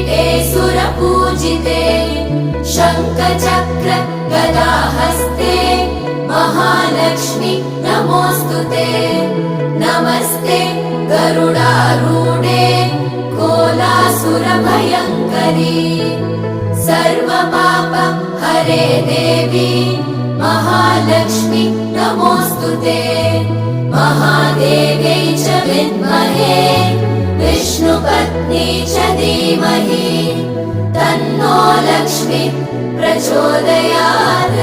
किरीटे सुरपूजिते शङ्खचक्र गदाहस्ते महालक्ष्मी नमोऽस्तुते नमस्ते गरुडारूढे कोलासुरभयङ्करी सर्वपाप हरे देवी महालक्ष्मी नमोऽस्तुते महादेव्यै च विद्महे विष्णुपत्नी च धीमहि तन्नो लक्ष्मी प्रचोदयात्।